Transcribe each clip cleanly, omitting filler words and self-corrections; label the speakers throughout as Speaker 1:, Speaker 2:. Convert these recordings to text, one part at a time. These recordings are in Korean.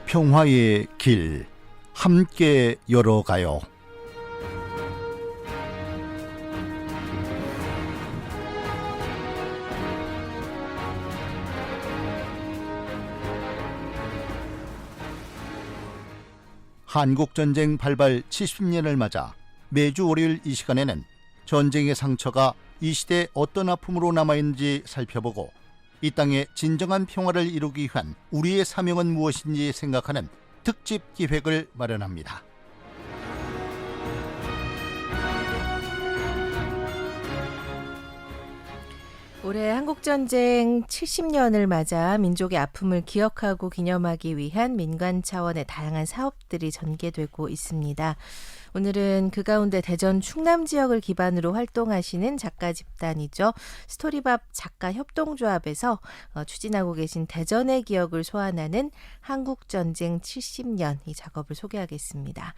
Speaker 1: 평화의 길 함께 열어가요. 한국전쟁 발발 70년을 맞아 매주 월요일 이 시간에는 전쟁의 상처가 이 시대에 어떤 아픔으로 남아있는지 살펴보고 이 땅의 진정한 평화를 이루기 위한 우리의 사명은 무엇인지 생각하는 특집 기획을 마련합니다.
Speaker 2: 올해 한국전쟁 70년을 맞아 민족의 아픔을 기억하고 기념하기 위한 민간 차원의 다양한 사업들이 전개되고 있습니다. 오늘은 그 가운데 대전 충남 지역을 기반으로 활동하시는 작가 집단이죠. 스토리밥 작가협동조합에서 추진하고 계신 대전의 기억을 소환하는 한국전쟁 70년 이 작업을 소개하겠습니다.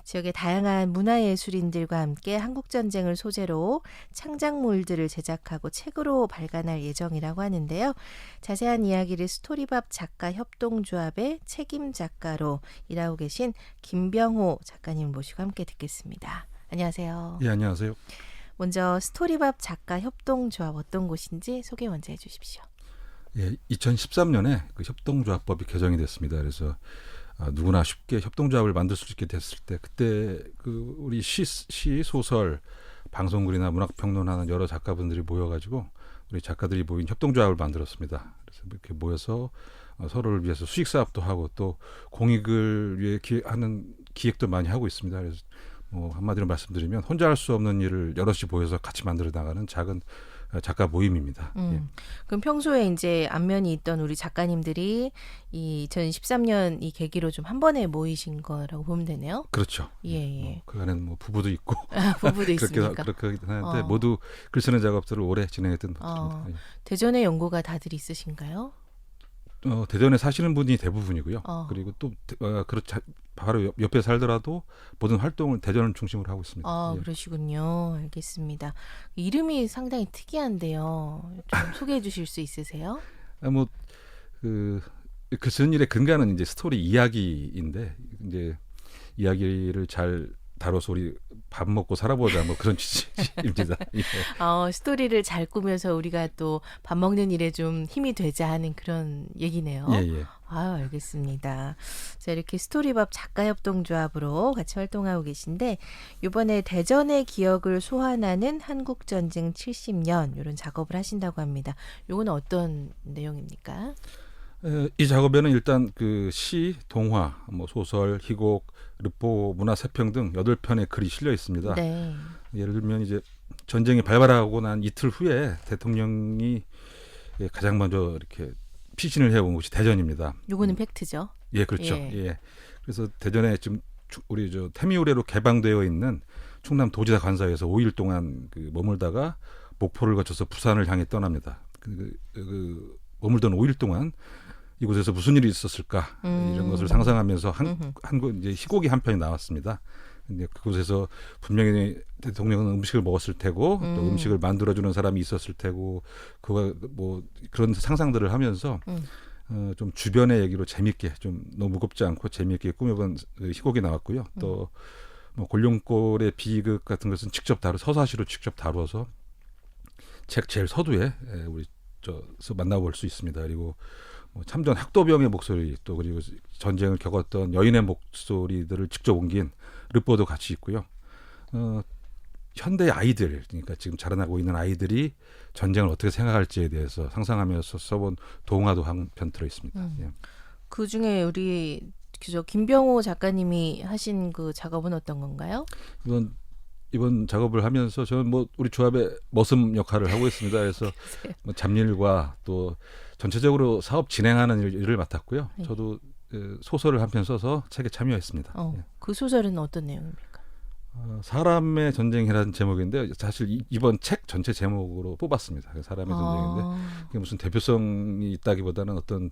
Speaker 2: 지역의 다양한 문화예술인들과 함께 한국전쟁을 소재로 창작물들을 제작하고 책으로 발간할 예정이라고 하는데요. 자세한 이야기를 스토리밥 작가협동조합의 책임 작가로 일하고 계신 김병호 작가님 모시고 함께 듣겠습니다. 안녕하세요.
Speaker 3: 예, 안녕하세요.
Speaker 2: 먼저 스토리밥 작가협동조합 어떤 곳인지 소개 먼저 해주십시오.
Speaker 3: 예, 2013년에 그 협동조합법이 개정이 됐습니다. 그래서 누구나 쉽게 협동조합을 만들 수 있게 됐을 때 그때 그 우리 시, 소설, 방송글이나 문학평론하는 여러 작가분들이 모여가지고 우리 작가들이 모인 협동조합을 만들었습니다. 그래서 이렇게 모여서 서로를 위해서 수익 사업도 하고 또 공익을 위해 하는 기획도 많이 하고 있습니다. 그래서 한마디로 말씀드리면 혼자 할 수 없는 일을 여럿이 모여서 같이 만들어 나가는 작은 작가 모임입니다. 예.
Speaker 2: 그럼 평소에 이제 안면이 있던 우리 작가님들이 이 2013년 이 계기로 좀 한 번에 모이신 거라고 보면 되네요.
Speaker 3: 그렇죠.
Speaker 2: 예.
Speaker 3: 그 안에는 부부도 있고
Speaker 2: 부부도 있습니까?
Speaker 3: 그렇게 하는데 모두 글 쓰는 작업들을 오래 진행했던 분들입니다. 예.
Speaker 2: 대전에 연고가 다들 있으신가요?
Speaker 3: 대전에 사시는 분이 대부분이고요. 그리고 또 바로 옆에 살더라도 모든 활동을 대전을 중심으로 하고 있습니다. 예.
Speaker 2: 그러시군요. 알겠습니다. 이름이 상당히 특이한데요. 좀 소개해 주실 수 있으세요?
Speaker 3: 글 쓰는 일의 근간은 이제 스토리 이야기인데 이제 이야기를 잘 다뤄서 우리 밥 먹고 살아보자 그런 취지입니다. 예.
Speaker 2: 스토리를 잘 꾸며서 우리가 또 밥 먹는 일에 좀 힘이 되자 하는 그런 얘기네요.
Speaker 3: 예.
Speaker 2: 알겠습니다. 자, 이렇게 스토리밥 작가협동조합으로 같이 활동하고 계신데 이번에 대전의 기억을 소환하는 한국전쟁 70년 이런 작업을 하신다고 합니다. 이건 어떤 내용입니까?
Speaker 3: 이 작업에는 일단 그 시, 동화, 소설, 희곡, 르포, 문화세평 등 8편의 글이 실려 있습니다.
Speaker 2: 네.
Speaker 3: 예를 들면 이제 전쟁이 발발하고 난 이틀 후에 대통령이 가장 먼저 이렇게 피신을 해온 곳이 대전입니다.
Speaker 2: 요거는 팩트죠.
Speaker 3: 예, 그렇죠. 예. 그래서 대전에 지금 우리 태미 의뢰로 개방되어 있는 충남 도지사 관사에서 5일 동안 머물다가 목포를 거쳐서 부산을 향해 떠납니다. 머물던 5일 동안 이곳에서 무슨 일이 있었을까 이런 것을 상상하면서 한 이제 희곡이 한 편이 나왔습니다. 근데 그곳에서 분명히 대통령은 음식을 먹었을 테고 또 음식을 만들어주는 사람이 있었을 테고 그런 상상들을 하면서 좀 주변의 얘기로 재밌게 좀 너무 무겁지 않고 재미있게 꾸며본 희곡이 나왔고요. 또 골룡골의 비극 같은 것은 서사시로 직접 다루어서 책 제일 서두에 우리 만나볼 수 있습니다. 그리고 참전 학도병의 목소리 또 그리고 전쟁을 겪었던 여인의 목소리들을 직접 옮긴 르포도 같이 있고요. 현대 아이들 그러니까 지금 자라나고 있는 아이들이 전쟁을 어떻게 생각할지에 대해서 상상하면서 써본 동화도 한 편 들어 있습니다. 예.
Speaker 2: 그 중에 우리 김병호 작가님이 하신 그 작업은 어떤 건가요?
Speaker 3: 이번 작업을 하면서 저는 우리 조합의 머슴 역할을 하고 있습니다. 그래서 잡일과 또 전체적으로 사업 진행하는 일을 맡았고요.
Speaker 2: 네.
Speaker 3: 저도 소설을 한 편 써서 책에 참여했습니다. 예.
Speaker 2: 그 소설은 어떤 내용입니까?
Speaker 3: 사람의 전쟁이라는 제목인데 사실 이번 책 전체 제목으로 뽑았습니다. 사람의 전쟁인데 그게 무슨 대표성이 있다기보다는 어떤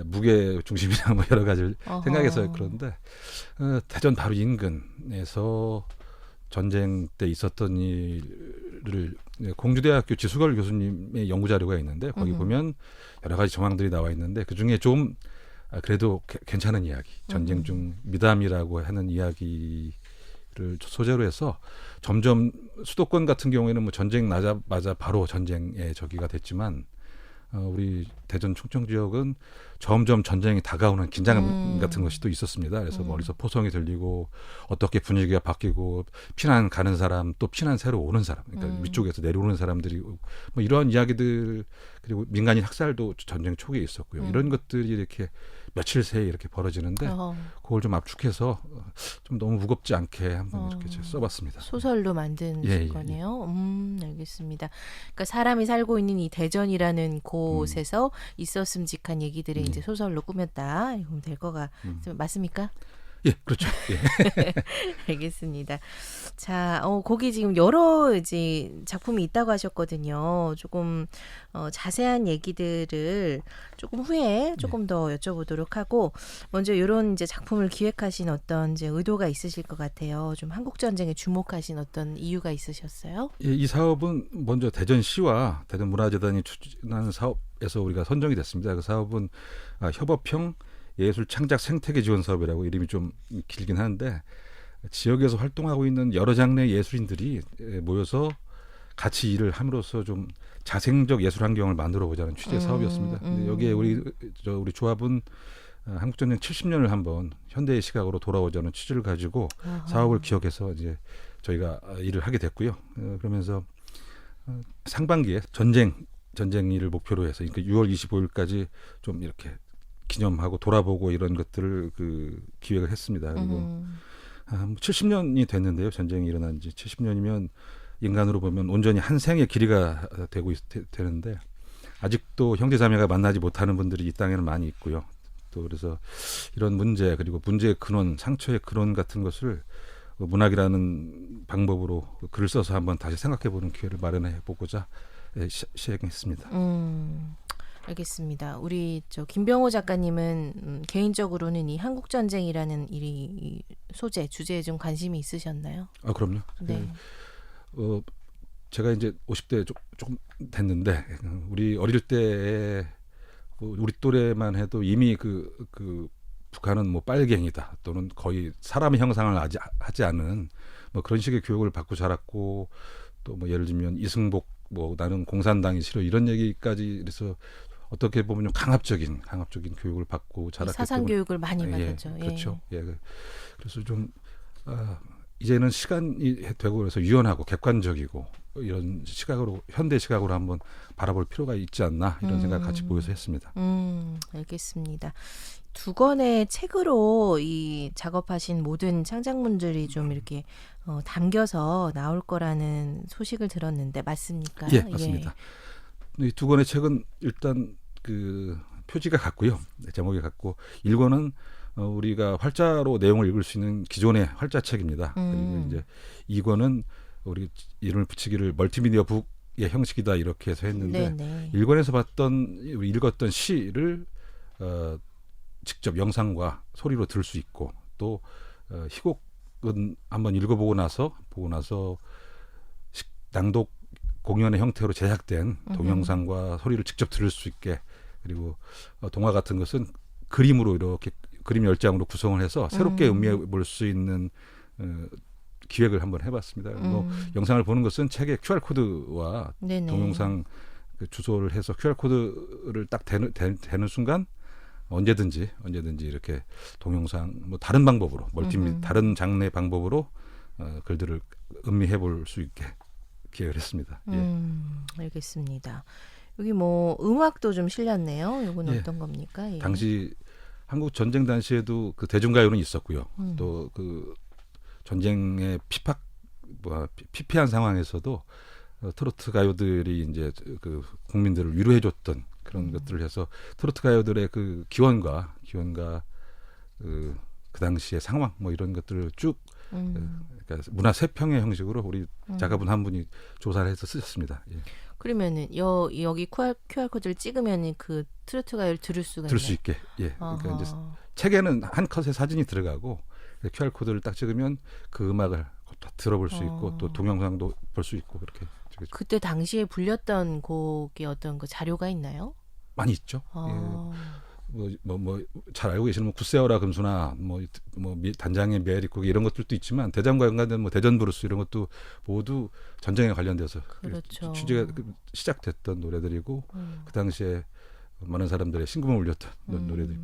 Speaker 3: 무게 중심이나 여러 가지를 생각해서 그런데 대전 바로 인근에서 전쟁 때 있었던 일을 공주대학교 지수걸 교수님의 연구 자료가 있는데 거기 보면 여러 가지 정황들이 나와 있는데 그중에 좀 그래도 괜찮은 이야기, 전쟁 중 미담이라고 하는 이야기를 소재로 해서 점점 수도권 같은 경우에는 뭐 전쟁 나자마자 바로 전쟁의 적이가 됐지만 우리 대전 충청 지역은 점점 전쟁이 다가오는 긴장감 같은 것이 또 있었습니다. 그래서 머리서 포성이 들리고 어떻게 분위기가 바뀌고 피난 가는 사람 또 피난 새로 오는 사람, 그러니까 위쪽에서 내려오는 사람들이 뭐 이런 이야기들 그리고 민간인 학살도 전쟁 초기에 있었고요. 이런 것들이 이렇게 며칠 새에 이렇게 벌어지는데 그걸 좀 압축해서 좀 너무 무겁지 않게 한번 이렇게 써봤습니다.
Speaker 2: 소설로 만든
Speaker 3: 예,
Speaker 2: 거네요. 알겠습니다. 그러니까 사람이 살고 있는 이 대전이라는 곳에서 있었음직한 얘기들을 이제 소설로 꾸몄다. 이러면 될 거가 맞습니까?
Speaker 3: 예, 그렇죠. 예.
Speaker 2: 알겠습니다. 자, 거기 지금 여러 이제 작품이 있다고 하셨거든요. 조금 자세한 얘기들을 조금 후에 조금 더 여쭤보도록 하고 먼저 이런 이제 작품을 기획하신 어떤 이제 의도가 있으실 것 같아요. 좀 한국 전쟁에 주목하신 어떤 이유가 있으셨어요?
Speaker 3: 예, 이 사업은 먼저 대전시와 대전문화재단이 추진하는 사업에서 우리가 선정이 됐습니다. 그 사업은 협업형 예술 창작 생태계 지원 사업이라고 이름이 좀 길긴 하는데 지역에서 활동하고 있는 여러 장르의 예술인들이 모여서 같이 일을 함으로써 좀 자생적 예술 환경을 만들어 보자는 취지의 사업이었습니다. 근데 여기에 우리 조합은 한국전쟁 70년을 한번 현대의 시각으로 돌아오자는 취지를 가지고 사업을 기획해서 이제 저희가 일을 하게 됐고요. 그러면서 상반기에 전쟁일을 목표로 해서 그러니까 6월 25일까지 좀 이렇게 기념하고 돌아보고 이런 것들을 기획을 했습니다. 그리고 70년이 됐는데요. 전쟁이 일어난 지 70년이면 인간으로 보면 온전히 한 생의 길이가 되는데 아직도 형제자매가 만나지 못하는 분들이 이 땅에는 많이 있고요. 또 그래서 이런 문제 그리고 문제의 근원, 상처의 근원 같은 것을 문학이라는 방법으로 글을 써서 한번 다시 생각해보는 기회를 마련해 보고자 시행했습니다.
Speaker 2: 알겠습니다. 우리 김병호 작가님은 개인적으로는 이 한국 전쟁이라는 이 소재 주제에 좀 관심이 있으셨나요?
Speaker 3: 그럼요.
Speaker 2: 네.
Speaker 3: 제가 이제 50대 조금 됐는데 우리 어릴 때 우리 또래만 해도 이미 그 북한은 뭐 빨갱이다 또는 거의 사람의 형상을 하지 않은 뭐 그런 식의 교육을 받고 자랐고 또 뭐 예를 들면 이승복 뭐 나는 공산당이 싫어 이런 얘기까지 그래서 어떻게 보면 좀 강압적인 교육을 받고 자랐기 때문에
Speaker 2: 사상 교육을 많이 받았죠.
Speaker 3: 그렇죠. 예. 그래서 좀 이제는 시간이 되고 그래서 유연하고 객관적이고 이런 시각으로 현대 시각으로 한번 바라볼 필요가 있지 않나 이런 생각을 같이 모여서 했습니다.
Speaker 2: 알겠습니다. 두 권의 책으로 이 작업하신 모든 창작물들이 좀 이렇게 담겨서 나올 거라는 소식을 들었는데 맞습니까?
Speaker 3: 예, 맞습니다. 이 두 권의 책은 일단 표지가 같고요. 제목이 같고 1권은 우리가 활자로 내용을 읽을 수 있는 기존의 활자책입니다. 그리고 이제 2권은 우리 이름을 붙이기를 멀티미디어 북의 형식이다 이렇게 해서 했는데
Speaker 2: 네네.
Speaker 3: 1권에서 우리 읽었던 시를 직접 영상과 소리로 들을 수 있고 또 희곡은 한번 읽어보고 나서 낭독 공연의 형태로 제작된 동영상과 소리를 직접 들을 수 있게 그리고 동화 같은 것은 그림으로 이렇게 그림 10장으로 구성을 해서 새롭게 음미해 볼 수 있는 기획을 한번 해봤습니다. 뭐 영상을 보는 것은 책의 QR코드와
Speaker 2: 네네.
Speaker 3: 동영상 주소를 해서 QR코드를 딱 대는 순간 언제든지 이렇게 동영상 뭐 다른 방법으로 다른 장르의 방법으로 글들을 음미해 볼 수 있게 기획을 했습니다.
Speaker 2: 알겠습니다. 여기 뭐 음악도 좀 실렸네요. 이건
Speaker 3: 예.
Speaker 2: 어떤 겁니까? 예.
Speaker 3: 당시 한국 전쟁 당시에도 대중가요는 있었고요. 또 전쟁의 피폐한 상황에서도 트로트 가요들이 이제 국민들을 위로해줬던 그런 것들을 해서 트로트 가요들의 기원과 그 당시의 상황 뭐 이런 것들을 쭉 그러니까 문화 세평의 형식으로 우리 작가분 한 분이 조사를 해서 쓰셨습니다. 예.
Speaker 2: 그러면은 여기 QR 코드를 찍으면 그 트로트 가요를 들을 수가
Speaker 3: 들을 수
Speaker 2: 있나요?
Speaker 3: 있게. 예. 그러니까 이제 책에는 한 컷의 사진이 들어가고 QR 코드를 딱 찍으면 그 음악을 다 들어볼 수 있고 또 동영상도 볼 수 있고 그렇게.
Speaker 2: 그때 당시에 불렸던 곡의 어떤 그 자료가 있나요?
Speaker 3: 많이 있죠.
Speaker 2: 아.
Speaker 3: 잘 알고 계시는 구세어라 금수나 단장의 메리코기 이런 것들도 있지만 대전과 연관된 대전 브루스 이런 것도 모두 전쟁에 관련돼서
Speaker 2: 그렇죠.
Speaker 3: 취재가 시작됐던 노래들이고 그 당시에 많은 사람들의 심금을 울렸던 노래들.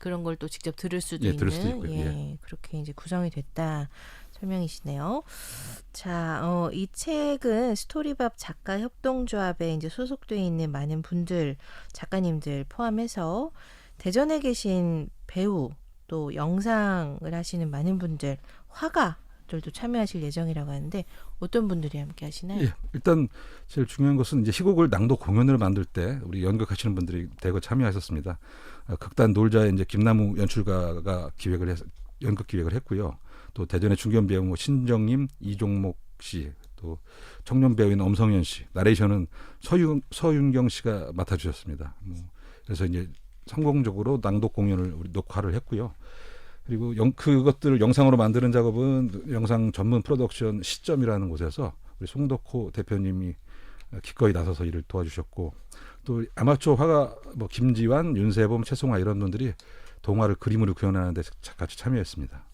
Speaker 2: 그런 걸 또 직접 들을 수도
Speaker 3: 예,
Speaker 2: 있는
Speaker 3: 들을 수도 있고요.
Speaker 2: 예, 그렇게 이제 구성이 됐다 설명이시네요. 자, 이 책은 스토리밥 작가 협동조합에 이제 소속돼 있는 많은 분들, 작가님들 포함해서 대전에 계신 배우 또 영상을 하시는 많은 분들, 화가들도 참여하실 예정이라고 하는데 어떤 분들이 함께 하시나요?
Speaker 3: 예, 일단 제일 중요한 것은 이제 희곡을 낭독 공연을 만들 때 우리 연극하시는 분들이 대거 참여하셨습니다. 극단 놀자의 이제 김남우 연출가가 연극 기획을 했고요. 또 대전의 중견 배우 신정님, 이종목 씨, 또 청년 배우인 엄성현 씨, 나레이션은 서윤경 씨가 맡아주셨습니다. 그래서 이제 성공적으로 낭독 공연을 우리 녹화를 했고요. 그리고 그것들을 영상으로 만드는 작업은 영상 전문 프로덕션 시점이라는 곳에서 우리 송덕호 대표님이 기꺼이 나서서 일을 도와주셨고, 또 아마추어 화가 김지환, 윤세범, 최송아 이런 분들이 동화를 그림으로 구현하는 데 같이 참여했습니다.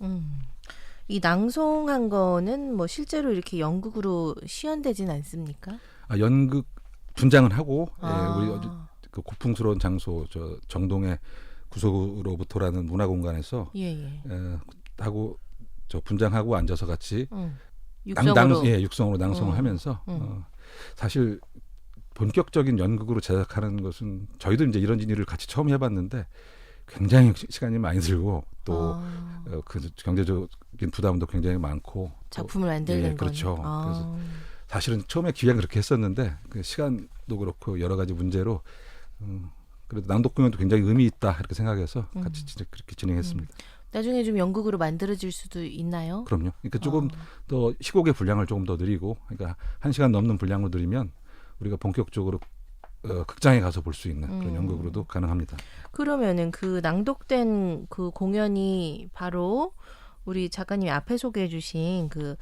Speaker 2: 이 낭송한 거는 실제로 이렇게 연극으로 시연되진 않습니까?
Speaker 3: 연극 분장은 하고 우리 그 고풍스러운 장소 정동의 구석으로부터라는 문화공간에서 하고 분장하고 앉아서 같이 육성으로 낭송을 하면서 사실 본격적인 연극으로 제작하는 것은 저희도 이제 이런 일을 같이 처음 해봤는데 굉장히 시간이 많이 들고 또 그 경제적인 부담도 굉장히 많고
Speaker 2: 작품을 만드는
Speaker 3: 그렇죠. 그래서 사실은 처음에 기획은 그렇게 했었는데 그 시간도 그렇고 여러 가지 문제로 그래도 낭독 공연도 굉장히 의미 있다 이렇게 생각해서 같이 그렇게 진행했습니다.
Speaker 2: 나중에 좀 연극으로 만들어질 수도 있나요?
Speaker 3: 그럼요. 그러니까 조금 더 희곡의 분량을 조금 더 늘리고, 그러니까 1시간 넘는 분량으로 늘리면 우리가 본격적으로 극장에 가서 볼 수 있는 그런 연극으로도 가능합니다.
Speaker 2: 그러면은 그 낭독된 그 공연이 바로 우리 작가님이 앞에 소개해주신 그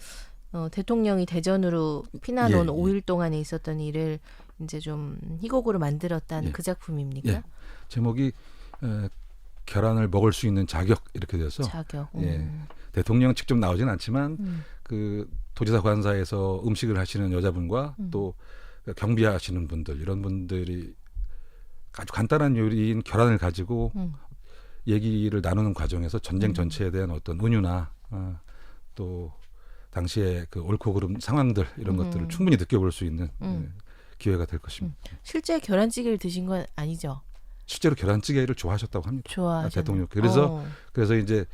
Speaker 2: 대통령이 대전으로 피난 온 5일 동안에 있었던 일을 이제 좀 희곡으로 만들었다는 그 작품입니까?
Speaker 3: 예. 제목이 계란을 먹을 수 있는 자격 이렇게 돼서
Speaker 2: 자격.
Speaker 3: 대통령 직접 나오진 않지만 그 도지사 관사에서 음식을 하시는 여자분과 또 경비하시는 분들 이런 분들이 아주 간단한 요리인 계란을 가지고 얘기를 나누는 과정에서 전쟁 전체에 대한 어떤 은유나 또 당시에 그 옳고 그름 상황들 이런 것들을 충분히 느껴볼 수 있는 기회가 될 것입니다.
Speaker 2: 실제 계란찌개를 드신 건 아니죠?
Speaker 3: 실제로 계란찌개를 좋아하셨다고 합니다. 대통령. 그래서 이제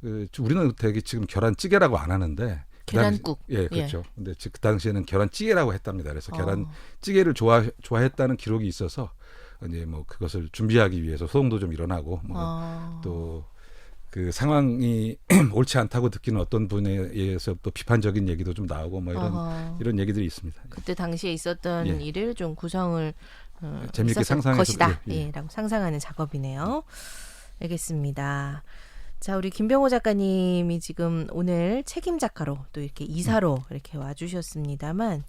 Speaker 3: 우리는 되게 지금 계란찌개라고 안 하는데
Speaker 2: 계란국.
Speaker 3: 그렇죠. 근데 그 당시에는 계란찌개라고 했답니다. 그래서 계란찌개를 좋아했다는 기록이 있어서 이제 그것을 준비하기 위해서 소동도 좀 일어나고 또 그 상황이 옳지 않다고 느끼는 어떤 분에 의해서 또 비판적인 얘기도 좀 나오고 이런 얘기들이 있습니다.
Speaker 2: 그때 당시에 있었던 일을 좀 구성을
Speaker 3: 재미있게 상상해서
Speaker 2: 것이다. 라고 상상하는 작업이네요. 알겠습니다. 자, 우리 김병호 작가님이 지금 오늘 책임 작가로 또 이렇게 이사로 이렇게 와주셨습니다만,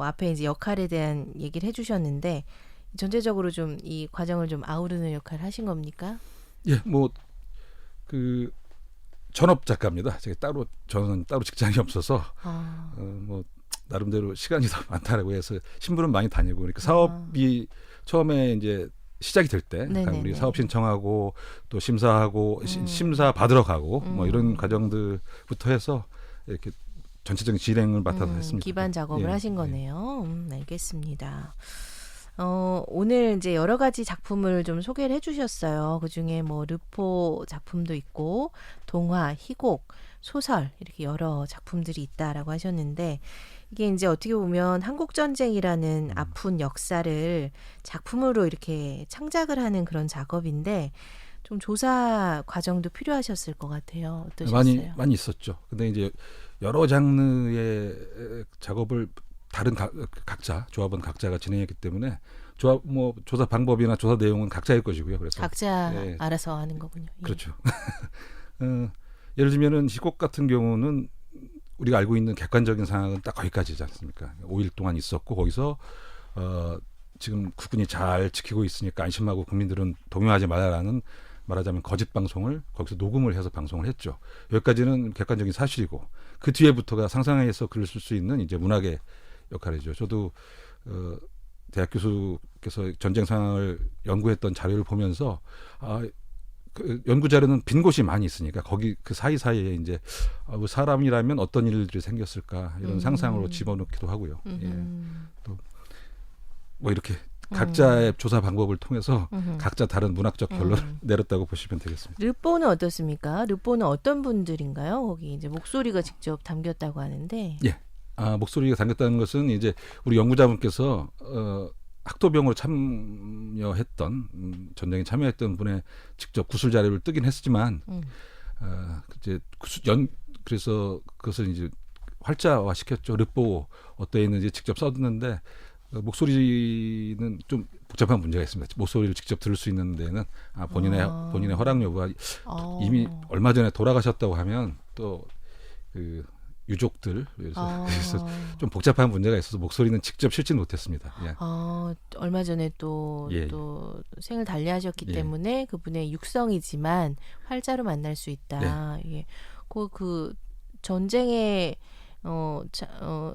Speaker 2: 앞에 이제 역할에 대한 얘기를 해주셨는데 전체적으로 좀 이 과정을 좀 아우르는 역할을 하신 겁니까?
Speaker 3: 예, 그 전업 작가입니다. 저는 따로 직장이 없어서 나름대로 시간이 더 많다라고 해서 신부는 많이 다니고 그러니까 사업이 처음에 이제 시작이 될 때 우리 사업 신청하고 또 심사하고 심사 받으러 가고 이런 과정들부터 해서 이렇게 전체적인 진행을 맡아서 했습니다.
Speaker 2: 기반 작업을 하신 거네요. 알겠습니다. 오늘 이제 여러 가지 작품을 좀 소개를 해주셨어요. 그 중에 르포 작품도 있고 동화, 희곡, 소설 이렇게 여러 작품들이 있다라고 하셨는데 이게 이제 어떻게 보면 한국 전쟁이라는 아픈 역사를 작품으로 이렇게 창작을 하는 그런 작업인데 좀 조사 과정도 필요하셨을 것 같아요. 어떠셨어요?
Speaker 3: 많이 있었죠. 근데 이제 여러 장르의 작업을 다른 조합원 각자가 진행했기 때문에 조사 방법이나 조사 내용은 각자의 것이고요. 그래서
Speaker 2: 각자 알아서 하는 거군요.
Speaker 3: 그렇죠. 예를 들면은 희곡 같은 경우는 우리가 알고 있는 객관적인 상황은 딱 거기까지지 않습니까? 5일 동안 있었고 거기서 지금 국군이 잘 지키고 있으니까 안심하고 국민들은 동요하지 말라라는 말하자면 거짓 방송을 거기서 녹음을 해서 방송을 했죠. 여기까지는 객관적인 사실이고 그 뒤에부터가 상상해서 글을 쓸 수 있는 이제 문학의 역할이죠. 저도 대학 교수께서 전쟁 상황을 연구했던 자료를 보면서 그 연구 자료는 빈 곳이 많이 있으니까 거기 그 사이사이에 이제 사람이라면 어떤 일들이 생겼을까 이런 상상으로 집어넣기도 하고요. 예. 또 뭐 이렇게 각자의 조사 방법을 통해서 각자 다른 문학적 결론을 내렸다고 보시면 되겠습니다.
Speaker 2: 르뽀는 어떻습니까? 르뽀는 어떤 분들인가요? 거기 이제 목소리가 직접 담겼다고 하는데.
Speaker 3: 예. 목소리가 담겼다는 것은 이제 우리 연구자분께서 학도병으로 참여했던 전쟁에 참여했던 분의 직접 구술 자료를 뜨긴 했지만 이제 그래서 그것을 이제 활자화 시켰죠. 르뽀 어떠해 있는지 직접 써뒀는데 목소리는 좀 복잡한 문제가 있습니다. 목소리를 직접 들을 수 있는 데는 본인의 허락 여부가 이미 얼마 전에 돌아가셨다고 하면 또 그 유족들 그래서 좀 복잡한 문제가 있어서 목소리는 직접 실지 못했습니다. 예.
Speaker 2: 얼마 전에 또 생을 달리하셨기 때문에 그분의 육성이지만 활자로 만날 수 있다. 예. 그 전쟁에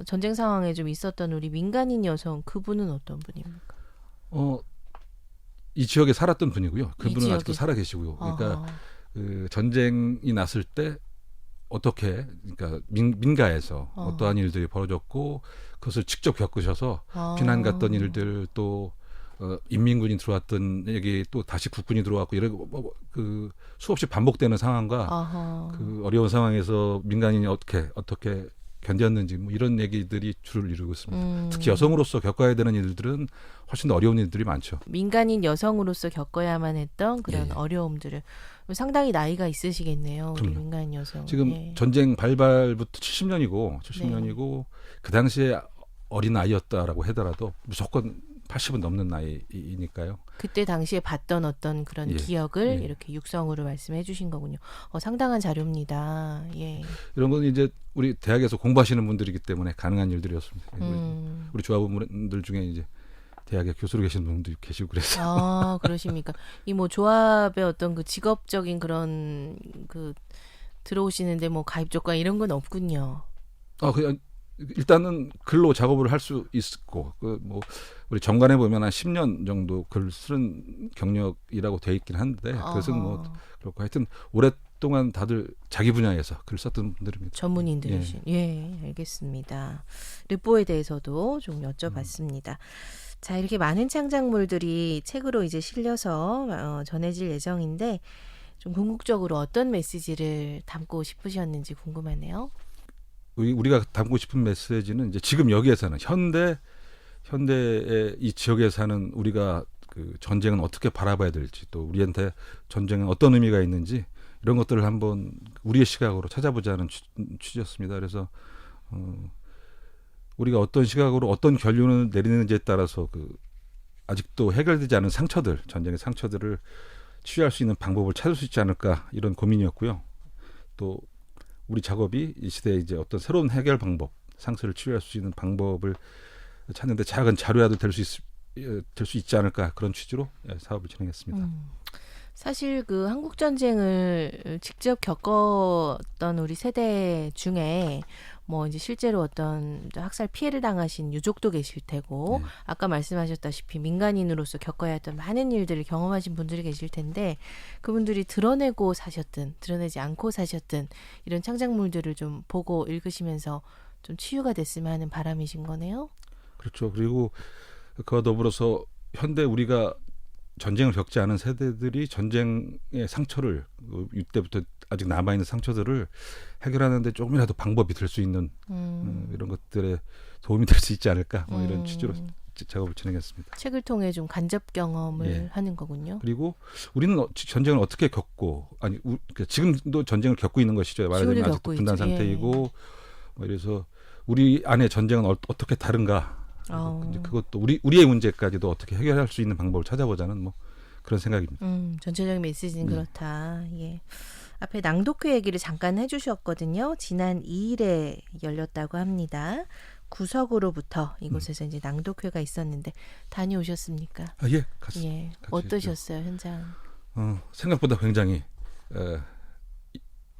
Speaker 2: 전쟁 상황에 좀 있었던 우리 민간인 여성 그분은 어떤 분입니까?
Speaker 3: 이 지역에 살았던 분이고요. 그분은 아직도 살아 계시고요. 그러니까 그 전쟁이 났을 때 어떻게 그러니까 민가에서 어떠한 일들이 벌어졌고 그것을 직접 겪으셔서 피난 갔던 일들 또 인민군이 들어왔던 얘기 또 다시 국군이 들어왔고 이런 그 수없이 반복되는 상황과 그 어려운 상황에서 민간인이 어떻게 견뎠는지 뭐 이런 얘기들이 주를 이루고 있습니다. 특히 여성으로서 겪어야 되는 일들은 훨씬 더 어려운 일들이 많죠.
Speaker 2: 민간인 여성으로서 겪어야만 했던 그런 어려움들을 상당히 나이가 있으시겠네요. 우리 민간인 여성.
Speaker 3: 지금 전쟁 발발부터 70년이고 그 당시에 어린 아이였다라고 하더라도 무조건 80은 넘는 나이니까요.
Speaker 2: 그때 당시에 봤던 어떤 그런 기억을 이렇게 육성으로 말씀해 주신 거군요. 상당한 자료입니다. 예.
Speaker 3: 이런 건 이제 우리 대학에서 공부하시는 분들이기 때문에 가능한 일들이었습니다. 우리 조합원들 중에 이제 대학에 교수로 계신 분도 계시고 그래서.
Speaker 2: 그러십니까? 이 뭐 조합의 어떤 그 직업적인 그런 그 들어오시는데 뭐 가입 조건 이런 건 없군요.
Speaker 3: 그냥 일단은 글로 작업을 할 수 있고 뭐 우리 정관에 보면 한 10년 정도 글 쓰는 경력이라고 돼 있긴 한데 그것은 뭐 그렇고 하여튼 오랫동안 다들 자기 분야에서 글 썼던 분들입니다.
Speaker 2: 전문인들이신. 알겠습니다. 르뽀에 대해서도 좀 여쭤봤습니다. 자, 이렇게 많은 창작물들이 책으로 이제 실려서 전해질 예정인데 좀 궁극적으로 어떤 메시지를 담고 싶으셨는지 궁금하네요.
Speaker 3: 우리가 담고 싶은 메시지는 이제 지금 여기에 사는 현대의 이 지역에 사는 우리가 그 전쟁은 어떻게 바라봐야 될지 또 우리한테 전쟁은 어떤 의미가 있는지 이런 것들을 한번 우리의 시각으로 찾아보자는 취지였습니다. 그래서 우리가 어떤 시각으로 어떤 결론을 내리는지에 따라서 그 아직도 해결되지 않은 상처들, 전쟁의 상처들을 치유할 수 있는 방법을 찾을 수 있지 않을까 이런 고민이었고요. 또 우리 작업이 이 시대에 이제 어떤 새로운 해결 방법, 상처를 치유할 수 있는 방법을 찾는데 작은 자료라도 될 수 있지 않을까 그런 취지로 사업을 진행했습니다.
Speaker 2: 사실 그 한국 전쟁을 직접 겪었던 우리 세대 중에 뭐 이제 실제로 어떤 학살 피해를 당하신 유족도 계실 테고 아까 말씀하셨다시피 민간인으로서 겪어야 했던 많은 일들을 경험하신 분들이 계실 텐데 그분들이 드러내고 사셨든 드러내지 않고 사셨든 이런 창작물들을 좀 보고 읽으시면서 좀 치유가 됐으면 하는 바람이신 거네요.
Speaker 3: 그렇죠. 그리고 그와 더불어서 현대 우리가 전쟁을 겪지 않은 세대들이 전쟁의 상처를 이때부터 아직 남아있는 상처들을 해결하는 데 조금이라도 방법이 될 수 있는 이런 것들에 도움이 될 수 있지 않을까 뭐 이런 취지로 작업을 진행했습니다.
Speaker 2: 책을 통해 좀 간접 경험을 하는 거군요.
Speaker 3: 그리고 우리는 전쟁을 어떻게 겪고 지금도 전쟁을 겪고 있는 것이죠. 말하자면 아직도 분단 상태이고 그래서 우리 안에 전쟁은 어떻게 다른가 이제 그것도 우리의 문제까지도 어떻게 해결할 수 있는 방법을 찾아보자는 뭐 그런 생각입니다.
Speaker 2: 전체적인 메시지는 그렇다. 예. 앞에 낭독회 얘기를 잠깐 해주셨거든요. 지난 2일에 열렸다고 합니다. 구석으로부터 이곳에서 이제 낭독회가 있었는데 다녀오셨습니까?
Speaker 3: 아, 예, 같이.
Speaker 2: 예,
Speaker 3: 같이
Speaker 2: 어떠셨어요 현장?
Speaker 3: 생각보다 굉장히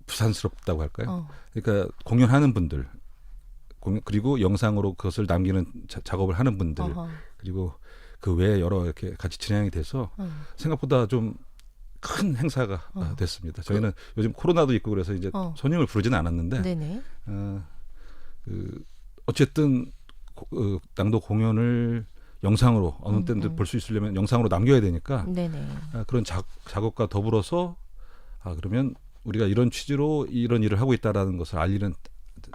Speaker 3: 부산스럽다고 할까요?
Speaker 2: 어,
Speaker 3: 그러니까 공연하는 분들, 그리고 영상으로 그것을 남기는 작업을 하는 분들,
Speaker 2: 어허,
Speaker 3: 그리고 그 외에 여러 이렇게 같이 진행이 돼서 생각보다 좀 큰 행사가 됐습니다. 저희는 요즘 코로나도 있고 그래서 이제 손님을 부르지는 않았는데
Speaker 2: 네네.
Speaker 3: 어쨌든 낭독 공연을 영상으로 어느 때든 볼 수 있으려면 영상으로 남겨야 되니까
Speaker 2: 네네.
Speaker 3: 그런 작업과 더불어서 그러면 우리가 이런 취지로 이런 일을 하고 있다라는 것을 알리는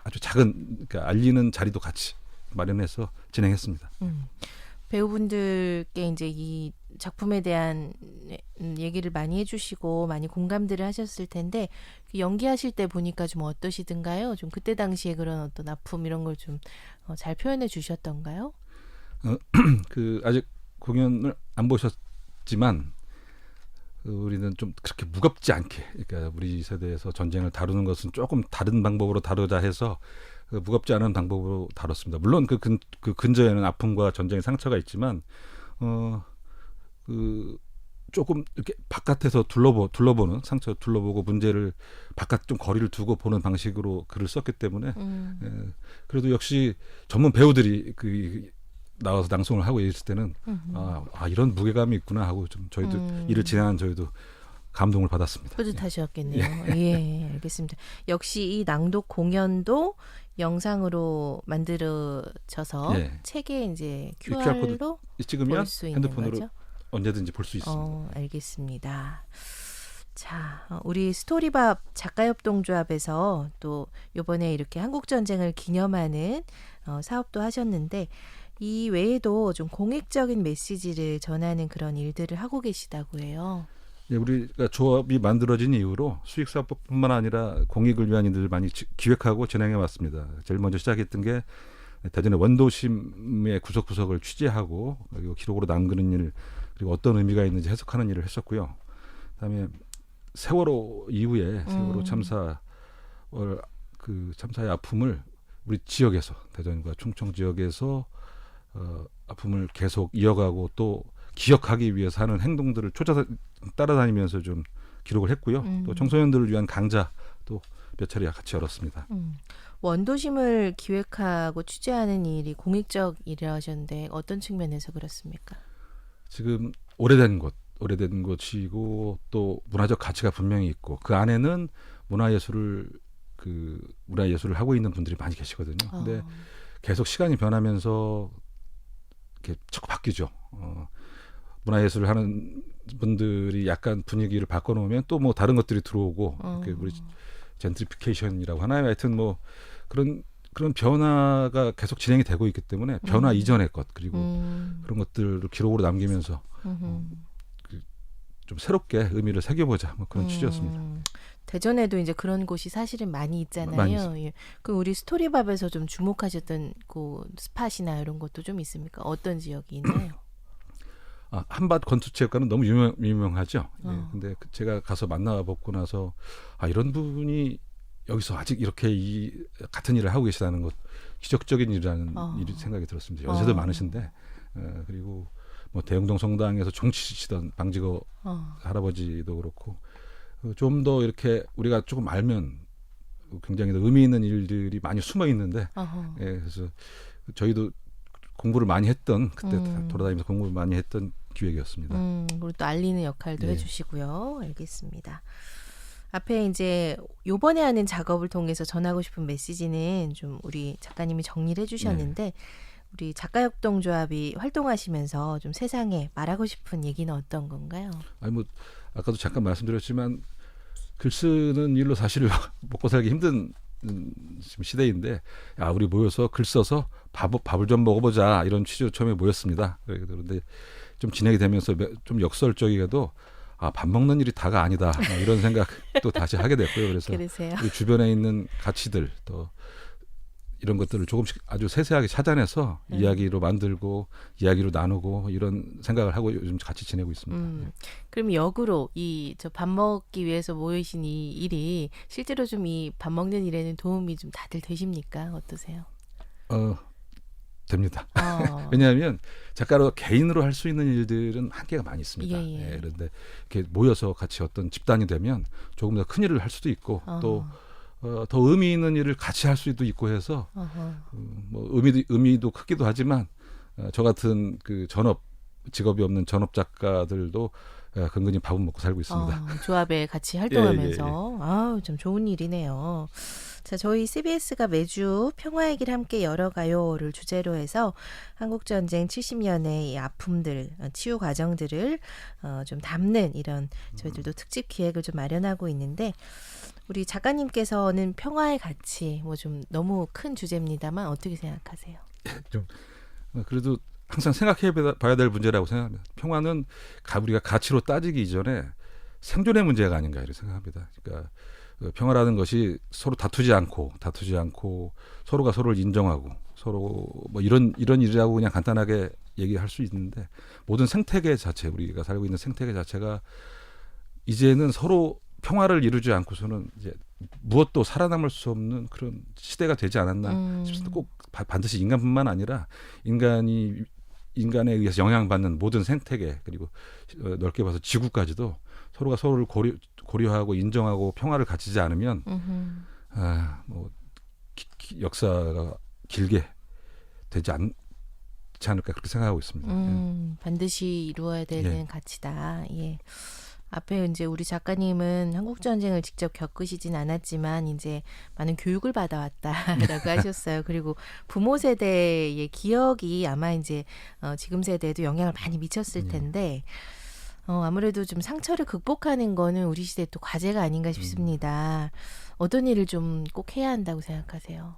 Speaker 3: 아주 작은 그러니까 알리는 자리도 같이 마련해서 진행했습니다.
Speaker 2: 배우분들께 이제 이 작품에 대한 얘기를 많이 해주시고 많이 공감들을 하셨을 텐데 연기하실 때 보니까 좀 어떠시든가요? 좀 그때 당시에 그런 어떤 아픔 이런 걸 좀 잘 표현해 주셨던가요?
Speaker 3: 아직 공연을 안 보셨지만 우리는 좀 그렇게 무겁지 않게, 그러니까 우리 세대에서 전쟁을 다루는 것은 조금 다른 방법으로 다루자 해서 무겁지 않은 방법으로 다뤘습니다. 물론 그 근저에는 아픔과 전쟁의 상처가 있지만 조금 이렇게 바깥에서 둘러보는 상처 둘러보고 문제를 바깥 좀 거리를 두고 보는 방식으로 글을 썼기 때문에 그래도 역시 전문 배우들이 나와서 낭송을 하고 있을 때는 이런 무게감이 있구나 하고 좀 저희도 일을 진행한 저희도 감동을 받았습니다.
Speaker 2: 뿌듯하셨겠네요. 예, 알겠습니다. 역시 이 낭독 공연도 영상으로 만들어져서
Speaker 3: 예.
Speaker 2: 책에 이제
Speaker 3: QR 코드
Speaker 2: QR로
Speaker 3: 찍으면
Speaker 2: 볼 수 있는
Speaker 3: 핸드폰으로
Speaker 2: 거죠?
Speaker 3: 언제든지 볼 수 있습니다.
Speaker 2: 알겠습니다. 자, 우리 스토리밥 작가협동조합에서 또 이번에 이렇게 한국전쟁을 기념하는 사업도 하셨는데 이 외에도 좀 공익적인 메시지를 전하는 그런 일들을 하고 계시다고 해요.
Speaker 3: 예, 우리가 조합이 만들어진 이후로 수익사업뿐만 아니라 공익을 위한 일들을 많이 기획하고 진행해 왔습니다. 제일 먼저 시작했던 게 대전의 원도심의 구석구석을 취재하고 그리고 기록으로 남기는 일, 그리고 어떤 의미가 있는지 해석하는 일을 했었고요. 그다음에 세월호 이후에 세월호 참사의 아픔을 우리 지역에서 대전과 충청 지역에서 아픔을 계속 이어가고 또 기억하기 위해서 하는 행동들을 따라다니면서 좀 기록을 했고요. 또 청소년들을 위한 강좌 또 몇 차례 같이 열었습니다.
Speaker 2: 원도심을 기획하고 취재하는 일이 공익적 일이라 하셨는데 어떤 측면에서 그렇습니까?
Speaker 3: 지금 오래된 곳이고 또 문화적 가치가 분명히 있고 그 안에는 문화예술을 하고 있는 분들이 많이 계시거든요. 근데 계속 시간이 변하면서 이렇게 자꾸 바뀌죠. 문화예술을 하는 분들이 약간 분위기를 바꿔놓으면 또 뭐 다른 것들이 들어오고 우리 젠트리피케이션이라고 하나요? 하여튼 뭐 그런 변화가 계속 진행이 되고 있기 때문에 변화 이전의 것 그리고 그런 것들을 기록으로 남기면서 좀 새롭게 의미를 새겨보자 뭐 그런 취지였습니다.
Speaker 2: 대전에도 이제 그런 곳이 사실은 많이 있잖아요.
Speaker 3: 많이
Speaker 2: 예. 그 우리 스토리밥에서 좀 주목하셨던 그 스팟이나 이런 것도 좀 있습니까? 어떤 지역이 있나요?
Speaker 3: 한밭 건축체육관은 너무 유명하죠. 예, 근데 제가 가서 만나보고 나서 이런 분이 여기서 아직 이렇게 같은 일을 하고 계시다는 것 기적적인 일이라는 생각이 들었습니다. 연세도 많으신데 그리고 뭐 대흥동 성당에서 종치시던 방직어 할아버지도 그렇고 좀 더 이렇게 우리가 조금 알면 굉장히 더 의미 있는 일들이 많이 숨어 있는데 그래서 저희도 공부를 많이 했던 그때 돌아다니면서 공부를 많이 했던 기획이었습니다.
Speaker 2: 그리고 또 알리는 역할도
Speaker 3: 네.
Speaker 2: 해주시고요. 알겠습니다. 앞에 이제 요번에 하는 작업을 통해서 전하고 싶은 메시지는 좀 우리 작가님이 정리를 해주셨는데 우리 작가협동조합이 활동하시면서 좀 세상에 말하고 싶은 얘기는 어떤 건가요?
Speaker 3: 뭐 아까도 잠깐 말씀드렸지만 글 쓰는 일로 사실 먹고 살기 힘든 지금 시대인데 우리 모여서 글 써서 밥을 좀 먹어보자 이런 취지로 처음에 모였습니다. 그런데 좀 진행이 되면서 좀 역설적이게도 밥 먹는 일이 다가 아니다 이런 생각도 다시 하게 됐고요. 그래서
Speaker 2: 그러세요?
Speaker 3: 우리 주변에 있는 가치들 또 이런 것들을 조금씩 아주 세세하게 찾아내서 이야기로 만들고 이야기로 나누고 이런 생각을 하고 요즘 같이 지내고 있습니다.
Speaker 2: 그럼 역으로 저 밥 먹기 위해서 모이신 이 일이 실제로 좀 이 밥 먹는 일에는 도움이 좀 다들 되십니까? 어떠세요?
Speaker 3: 됩니다.
Speaker 2: 어.
Speaker 3: 왜냐하면 작가로 개인으로 할 수 있는 일들은 한계가 많이 있습니다.
Speaker 2: 예, 예.
Speaker 3: 그런데 이렇게 모여서 같이 어떤 집단이 되면 조금 더 큰 일을 할 수도 있고 또 더 의미 있는 일을 같이 할 수도 있고 해서 뭐 의미도 크기도 하지만 저 같은 그 직업이 없는 전업 작가들도 근근히 밥은 먹고 살고 있습니다.
Speaker 2: 조합에 같이 활동하면서 아우 좀 좋은 일이네요. 자, 저희 CBS가 매주 평화의 길 함께 열어가요를 주제로 해서 한국전쟁 70년의 이 아픔들, 치유 과정들을 좀 담는 이런 저희들도 특집 기획을 좀 마련하고 있는데 우리 작가님께서는 평화의 가치 뭐 좀 너무 큰 주제입니다만 어떻게 생각하세요?
Speaker 3: 좀 그래도 항상 생각해 봐야 될 문제라고 생각합니다. 평화는 우리가 가치로 따지기 이전에 생존의 문제가 아닌가 이렇게 생각합니다. 그러니까 평화라는 것이 서로 다투지 않고 서로가 서로를 인정하고 서로 뭐 이런 일이라고 그냥 간단하게 얘기할 수 있는데 모든 생태계 자체 우리가 살고 있는 생태계 자체가 이제는 서로 평화를 이루지 않고서는 이제 무엇도 살아남을 수 없는 그런 시대가 되지 않았나 싶습니다. 꼭 반드시 인간뿐만 아니라 인간에 의해서 영향받는 모든 생태계 그리고 넓게 봐서 지구까지도 서로가 서로를 고려하고 인정하고 평화를 갖추지 않으면 뭐 역사가 길게 되지 않지 않을까 그렇게 생각하고 있습니다.
Speaker 2: 반드시 이루어야 되는 가치다. 예. 앞에 이제 우리 작가님은 한국 전쟁을 직접 겪으시진 않았지만 이제 많은 교육을 받아왔다라고 하셨어요. 그리고 부모 세대의 기억이 아마 이제 지금 세대에도 영향을 많이 미쳤을 텐데 아무래도 좀 상처를 극복하는 거는 우리 시대 또 과제가 아닌가 싶습니다. 어떤 일을 좀 꼭 해야 한다고 생각하세요?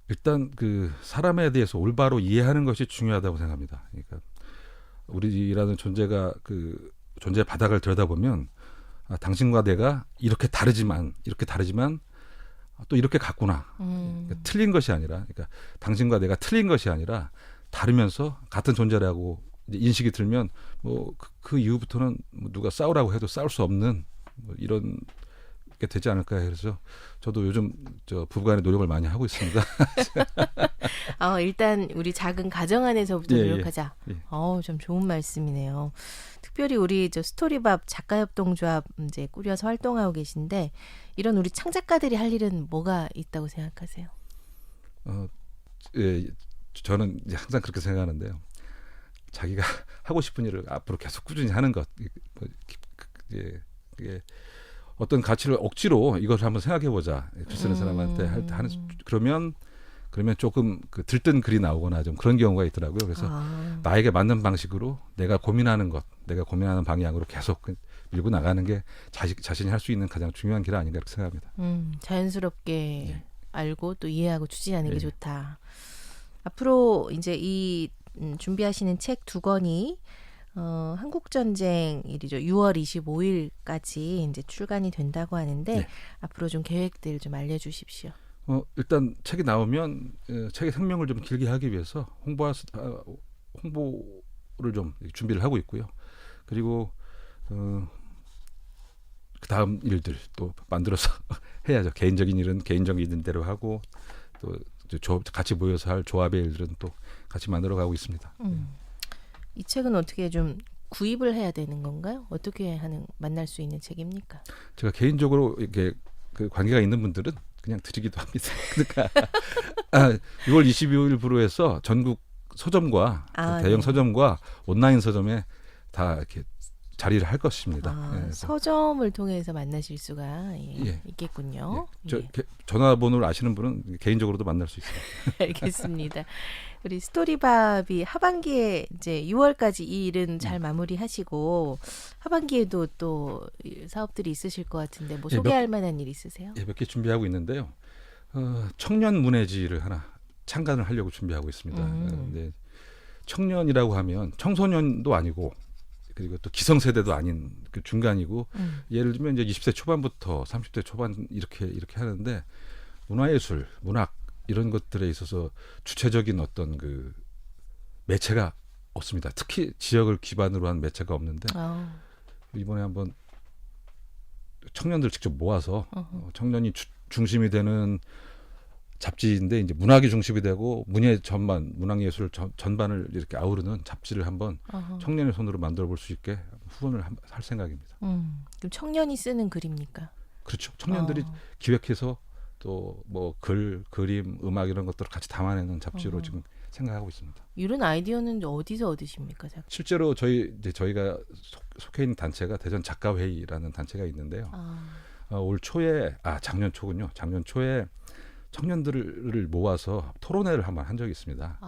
Speaker 3: 일단 그 사람에 대해서 올바로 이해하는 것이 중요하다고 생각합니다. 그러니까 우리라는 존재가 그 존재의 바닥을 들여다보면 당신과 내가 이렇게 다르지만 또 이렇게 같구나. 그러니까 틀린 것이 아니라 그러니까 당신과 내가 틀린 것이 아니라 다르면서 같은 존재라고 이제 인식이 들면 뭐 그 이후부터는 뭐 누가 싸우라고 해도 싸울 수 없는 뭐 이런 게 되지 않을까 해서 저도 요즘 부부간의 노력을 많이 하고 있습니다.
Speaker 2: 일단 우리 작은 가정 안에서부터 노력하자.
Speaker 3: 예.
Speaker 2: 좀 좋은 말씀이네요. 특별히 우리 스토리밥 작가협동조합 이제 꾸려서 활동하고 계신데 이런 우리 창작가들이 할 일은 뭐가 있다고 생각하세요?
Speaker 3: 저는 이제 항상 그렇게 생각하는데요. 자기가 하고 싶은 일을 앞으로 계속 꾸준히 하는 것. 이게 어떤 가치를 억지로 이것을 한번 생각해보자. 글 쓰는 사람한테 하는 그러면 조금 들뜬 글이 나오거나 좀 그런 경우가 있더라고요. 그래서 나에게 맞는 방식으로 내가 고민하는 방향으로 계속 밀고 나가는 게 자신이 할 수 있는 가장 중요한 길 아닌가 이렇게 생각합니다.
Speaker 2: 자연스럽게 알고 또 이해하고 추진하는 게 좋다. 앞으로 이제 이 준비하시는 책 2권이 한국전쟁일이죠. 6월 25일까지 이제 출간이 된다고 하는데 앞으로 좀 계획들 좀 알려주십시오.
Speaker 3: 일단 책이 나오면 책의 생명을 좀 길게 하기 위해서 홍보를 좀 준비를 하고 있고요. 그리고 그 다음 일들 또 만들어서 해야죠. 개인적인 일은 개인적인 대로 하고 또 같이 모여서 할 조합의 일들은 또 같이 만들어가고 있습니다.
Speaker 2: 이 책은 어떻게 좀 구입을 해야 되는 건가요? 어떻게 만날 수 있는 책입니까?
Speaker 3: 제가 개인적으로 이렇게 그 관계가 있는 분들은 그냥 드리기도 합니다. 그러니까 6월 25일부로 해서 전국 서점과 대형 서점과 온라인 서점에 다 이렇게 자리를 할 것입니다.
Speaker 2: 서점을 통해서 만나실 수가 있겠군요.
Speaker 3: 전화번호를 아시는 분은 개인적으로도 만날 수 있습니다.
Speaker 2: 알겠습니다. 우리 스토리밥이 하반기에 이제 6월까지 이 일은 잘 마무리하시고 하반기에도 또 사업들이 있으실 것 같은데 뭐 소개할 만한 일 있으세요?
Speaker 3: 몇 개 준비하고 있는데요. 청년 문해지를 하나 창간을 하려고 준비하고 있습니다. 근데 청년이라고 하면 청소년도 아니고 그리고 또 기성세대도 아닌 그 중간이고 예를 들면 이제 20대 초반부터 30대 초반 이렇게 하는데 문화예술, 문학 이런 것들에 있어서 주체적인 어떤 그 매체가 없습니다. 특히 지역을 기반으로 한 매체가 없는데 이번에 한번 청년들 직접 모아서 청년이 중심이 되는 잡지인데 이제 문학이 중심이 되고 문예 전반, 문학예술 전반을 이렇게 아우르는 잡지를 한번
Speaker 2: 어허.
Speaker 3: 청년의 손으로 만들어 볼 수 있게 후원을 할 생각입니다.
Speaker 2: 그럼 청년이 쓰는 글입니까?
Speaker 3: 그렇죠. 청년들이
Speaker 2: 어.
Speaker 3: 기획해서 또 뭐 그림, 음악 이런 것들을 같이 담아내는 잡지로
Speaker 2: 어허.
Speaker 3: 지금 생각하고 있습니다.
Speaker 2: 이런 아이디어는 어디서 얻으십니까?
Speaker 3: 실제로 저희가 속해 있는 단체가 대전 작가회의라는 단체가 있는데요. 올 초에 작년 초군요. 작년 초에 청년들을 모아서 토론회를 한번 한 적이 있습니다.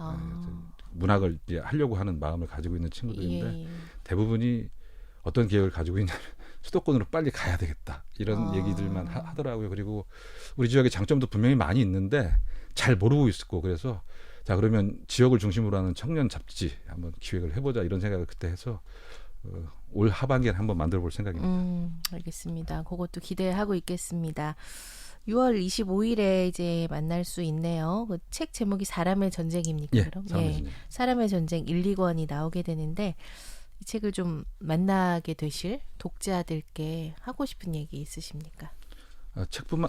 Speaker 3: 문학을 이제 하려고 하는 마음을 가지고 있는 친구들인데
Speaker 2: 예.
Speaker 3: 대부분이 어떤 계획을 가지고 있냐면 수도권으로 빨리 가야 되겠다 이런 얘기들만 하더라고요. 그리고 우리 지역의 장점도 분명히 많이 있는데 잘 모르고 있었고 그래서 자 그러면 지역을 중심으로 하는 청년 잡지 한번 기획을 해보자 이런 생각을 그때 해서 올 하반기에 한번 만들어 볼 생각입니다.
Speaker 2: 알겠습니다. 그것도 기대하고 있겠습니다. 6월 25일에 이제 만날 수 있네요. 그 책 제목이 사람의 전쟁입니까?
Speaker 3: 예,
Speaker 2: 그럼?
Speaker 3: 사람의 전쟁.
Speaker 2: 사람의 전쟁 1, 2권이 나오게 되는데 이 책을 좀 만나게 되실 독자들께 하고 싶은 얘기 있으십니까?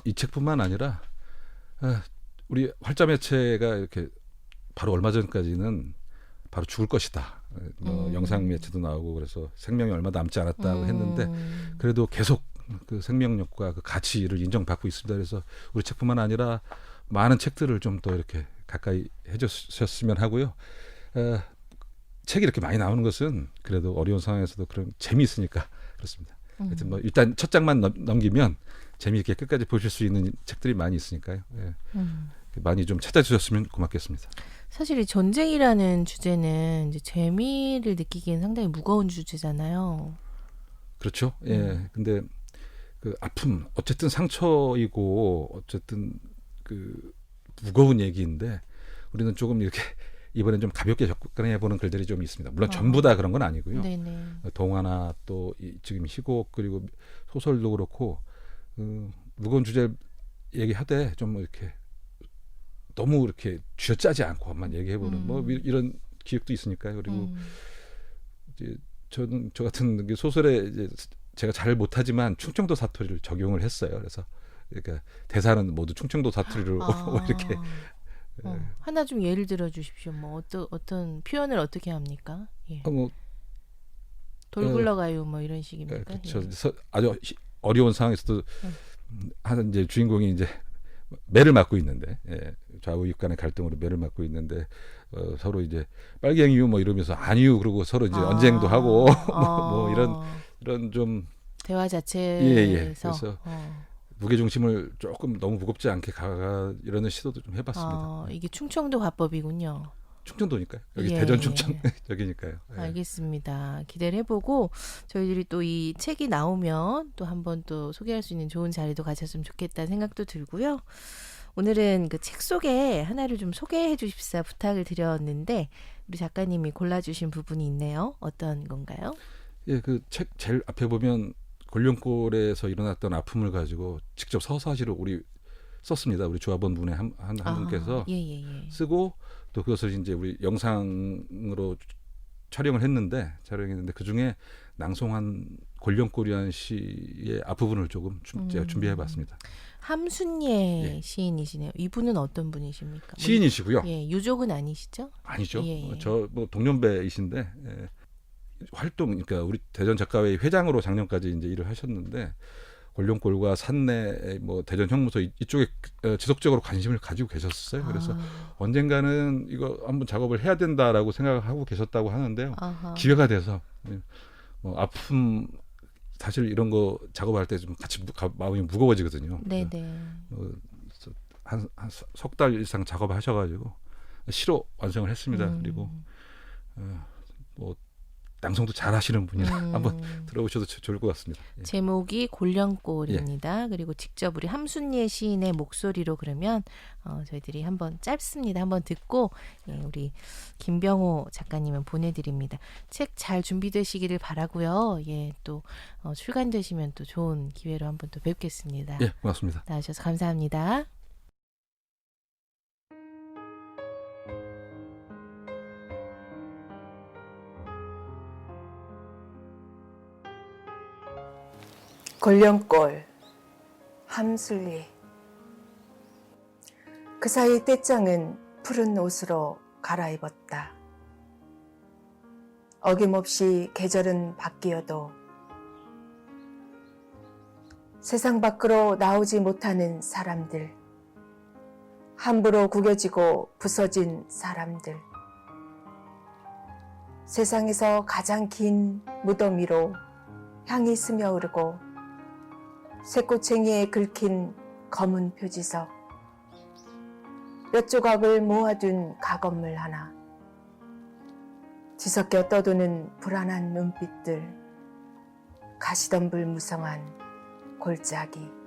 Speaker 3: 이 책뿐만 아니라 우리 활자 매체가 이렇게 바로 얼마 전까지는 바로 죽을 것이다. 영상 매체도 나오고 그래서 생명이 얼마 남지 않았다고 했는데 그래도 계속 그 생명력과 그 가치를 인정받고 있습니다. 그래서 우리 책뿐만 아니라 많은 책들을 좀 더 이렇게 가까이 해주셨으면 하고요. 책이 이렇게 많이 나오는 것은 그래도 어려운 상황에서도 그런 재미있으니까 그렇습니다. 하여튼 뭐 일단 첫 장만 넘기면 재미있게 끝까지 보실 수 있는 책들이 많이 있으니까요. 예. 많이 좀 찾아주셨으면 고맙겠습니다.
Speaker 2: 사실 이 전쟁이라는 주제는 이제 재미를 느끼기엔 상당히 무거운 주제잖아요.
Speaker 3: 그렇죠. 예. 근데 그 아픔 어쨌든 상처이고 어쨌든 그 무거운 얘기인데 우리는 조금 이렇게 이번엔 좀 가볍게 접근해 보는 글들이 좀 있습니다. 물론 전부 다 그런 건 아니고요.
Speaker 2: 네네.
Speaker 3: 동화나 또 지금 희곡 그리고 소설도 그렇고 무거운 주제 얘기하되 좀 이렇게 너무 이렇게 쥐어짜지 않고만 얘기해보는 뭐 이런 기획도 있으니까요. 그리고 이제 저 같은 소설에 이제 제가 잘 못하지만 충청도 사투리를 적용을 했어요. 그래서 그러니까 대사는 모두 충청도 사투리로 이렇게
Speaker 2: 하나 좀 예를 들어 주십시오. 뭐 어떤 표현을 어떻게 합니까? 예.
Speaker 3: 뭐
Speaker 2: 돌 굴러가요 뭐 이런 식입니까?
Speaker 3: 그렇죠.
Speaker 2: 예.
Speaker 3: 아주 어려운 상황에서도 한 이제 주인공이 이제 매를 맞고 있는데 좌우 육간의 갈등으로 매를 맞고 있는데 서로 이제 빨갱이유 뭐 이러면서 아니유 그러고 서로 이제 언쟁도 하고 뭐 이런 좀
Speaker 2: 대화 자체에서
Speaker 3: 그래서 무게 중심을 조금 너무 무겁지 않게 이러는 시도도 좀 해봤습니다.
Speaker 2: 이게 충청도 화법이군요.
Speaker 3: 충청도니까요. 여기
Speaker 2: 예.
Speaker 3: 대전 충청 여기니까요. 예.
Speaker 2: 알겠습니다. 기대를 해보고 저희들이 또 이 책이 나오면 또 한번 또 소개할 수 있는 좋은 자리도 가졌으면 좋겠다는 생각도 들고요. 오늘은 그 책 속에 하나를 좀 소개해 주십사 부탁을 드렸는데 우리 작가님이 골라주신 부분이 있네요. 어떤 건가요?
Speaker 3: 예, 그 책 제일 앞에 보면 골룡골에서 일어났던 아픔을 가지고 직접 서사시로 우리 썼습니다. 우리 조합원 분의 한 분께서 쓰고 또 그것을 이제 우리 영상으로 촬영했는데 그 중에 낭송한 골룡골이라는 시의 앞부분을 조금 제가 준비해봤습니다.
Speaker 2: 함순예 시인이시네요. 이분은 어떤 분이십니까?
Speaker 3: 시인이시고요.
Speaker 2: 예, 유족은 아니시죠?
Speaker 3: 아니죠. 저 뭐 동년배이신데 활동 그러니까 우리 대전 작가회의 회장으로 작년까지 이제 일을 하셨는데 골룡골과 산내 뭐 대전 형무소 이쪽에 지속적으로 관심을 가지고 계셨어요. 그래서 언젠가는 이거 한번 작업을 해야 된다라고 생각하고 계셨다고 하는데요. 기회가 돼서 뭐 아픔 사실 이런 거 작업할 때 좀 같이 마음이 무거워지거든요.
Speaker 2: 네네.
Speaker 3: 한 석 달 이상 작업하셔가지고 시로 완성을 했습니다. 그리고 뭐 낭송도 잘하시는 분이라 한번 들어보셔도 좋을 것 같습니다. 예.
Speaker 2: 제목이 골령골입니다. 그리고 직접 우리 함순예 시인의 목소리로 그러면 저희들이 한번 짧습니다. 한번 듣고 우리 김병호 작가님은 보내드립니다. 책 잘 준비되시기를 바라고요. 예, 또 출간되시면 또 좋은 기회로 한번 또 뵙겠습니다.
Speaker 3: 예, 고맙습니다.
Speaker 2: 나와주셔서 감사합니다.
Speaker 4: 골령골 함순리 그 사이 떼짱은 푸른 옷으로 갈아입었다. 어김없이 계절은 바뀌어도 세상 밖으로 나오지 못하는 사람들, 함부로 구겨지고 부서진 사람들, 세상에서 가장 긴 무더미로 향이 스며오르고 새꼬챙이에 긁힌 검은 표지석, 몇 조각을 모아둔 가건물 하나, 뒤섞여 떠도는 불안한 눈빛들, 가시덤불 무성한 골짜기.